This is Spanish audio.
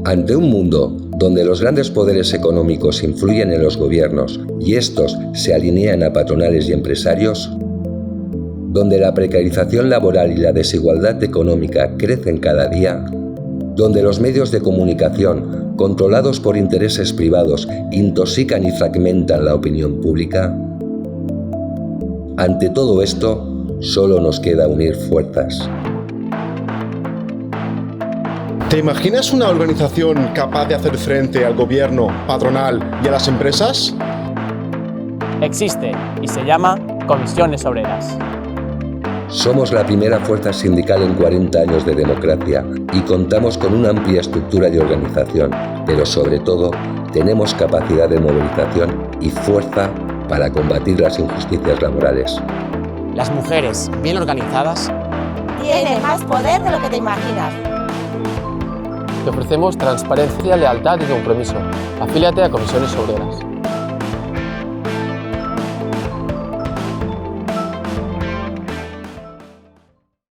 Ante un mundo donde los grandes poderes económicos influyen en los gobiernos y estos se alinean a patronales y empresarios, donde la precarización laboral y la desigualdad económica crecen cada día, donde los medios de comunicación, controlados por intereses privados, intoxican y fragmentan la opinión pública, ante todo esto, solo nos queda unir fuerzas. ¿Te imaginas una organización capaz de hacer frente al gobierno, patronal y a las empresas? Existe y se llama Comisiones Obreras. Somos la primera fuerza sindical en 40 años de democracia y contamos con una amplia estructura de organización, pero sobre todo tenemos capacidad de movilización y fuerza para combatir las injusticias laborales. Las mujeres bien organizadas tienen más poder de lo que te imaginas. Te ofrecemos transparencia, lealtad y compromiso. Afíliate a Comisiones Obreras.